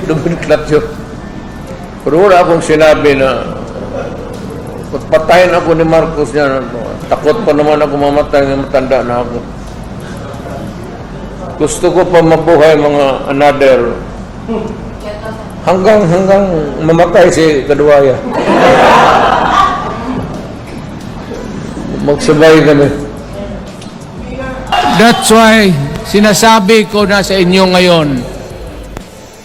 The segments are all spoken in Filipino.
nomenklatyo. Pero wala akong sinabi na patayin ako ni Marcos niya. Takot pa naman ako mamatay, matanda na ako. Gusto ko pa mabuhay mga another hanggang mamatay si Kaduwaya. Magsabay kami. That's why sinasabi ko na sa inyo ngayon,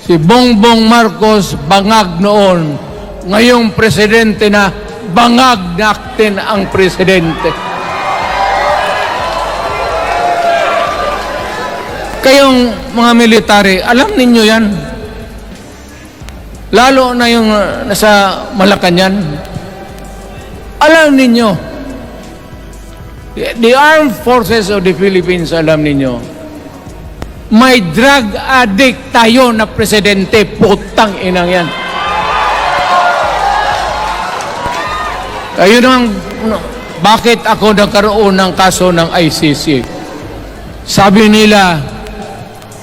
si Bongbong Marcos bangag noon, ngayong presidente na bangag natin ang presidente. Kayong mga military, alam ninyo yan. Lalo na yung nasa Malacanang. Alam ninyo. The Armed Forces of the Philippines, alam ninyo. May drug addict tayo na presidente. Putang inang yan. Ayun ang bakit ako nagkaroon ng kaso ng ICC. Sabi nila,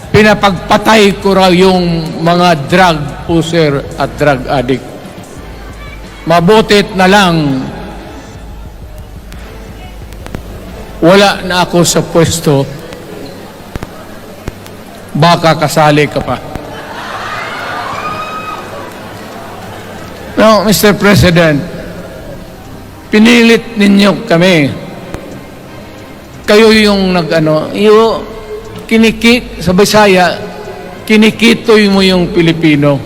pinapagpatay ko raw yung mga drug user at drug addict. Mabutit na lang wala na ako sa pwesto, baka kasali ka pa. Now, Mr. President, pinilit ninyo kami. Kayo yung sa Bisaya, kinikitoy mo yung Pilipino.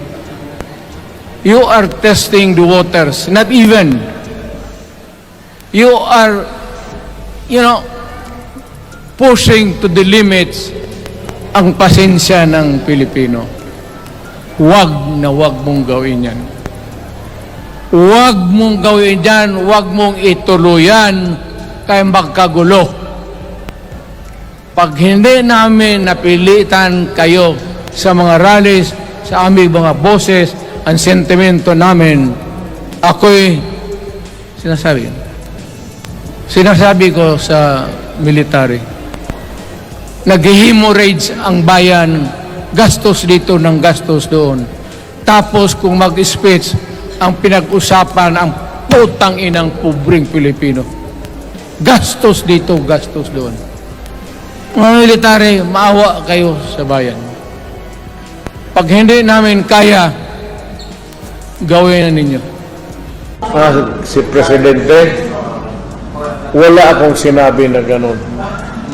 You are testing the waters. Not even. You are, pushing to the limits ang pasensya ng Pilipino. Huwag na huwag mong gawin yan. Huwag mong gawin yan, huwag mong ituluyan kaya magkagulo. Pag hindi namin napilitan kayo sa mga rallies, sa aming mga boses, ang sentimento namin, ako'y sinasabi ko sa military, nag-hemorrhage ang bayan, gastos dito ng gastos doon. Tapos kung mag-speech, ang pinag-usapan ang putang inang pobreng Pilipino. Gastos dito, gastos doon. Mga military, maawa kayo sa bayan. Pag hindi namin kaya, gawin na ninyo. Si Presidente, wala akong sinabi na ganun.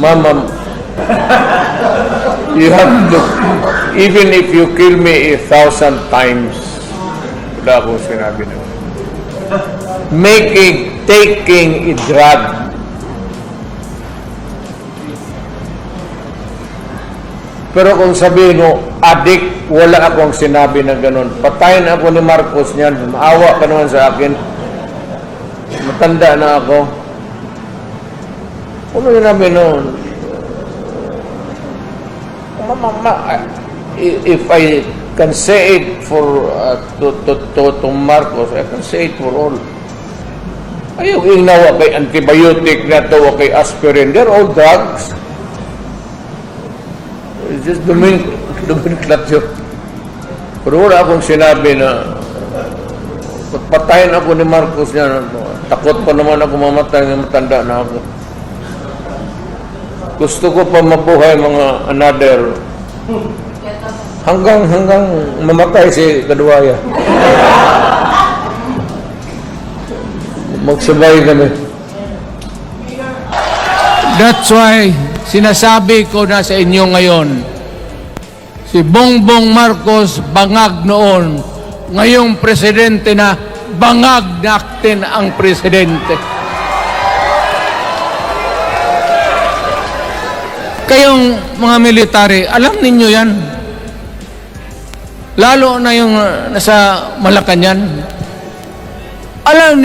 Mama, you have to, even if you kill me 1,000 times, wala akong sinabi na ganun. Taking a drug, pero kung sabihin mo, addict, wala akong sinabi na ganun. Patayin ako ni Marcos niyan. Maawa ka naman sa akin. Matanda na ako. Ano yun namin noon? If I can say it for to Marcos, I can say it for all. Ayaw inawa kay antibiotic na to, kay aspirin. They're all drugs. It's just nomenklatyo. Pero wala akong sinabi na patayin ako ni Marcos niya. Takot pa naman ako mamatay, matanda na ako. Gusto ko pa mabuhay mga another hanggang mamatay si Kaduwaya. Magsabay kami. That's why sinasabi ko na sa inyo ngayon, si Bongbong Marcos bangag noon, ngayong presidente na bangag natin ang presidente. Kayong mga military, alam ninyo yan. Lalo na yung nasa Malacanang. Alam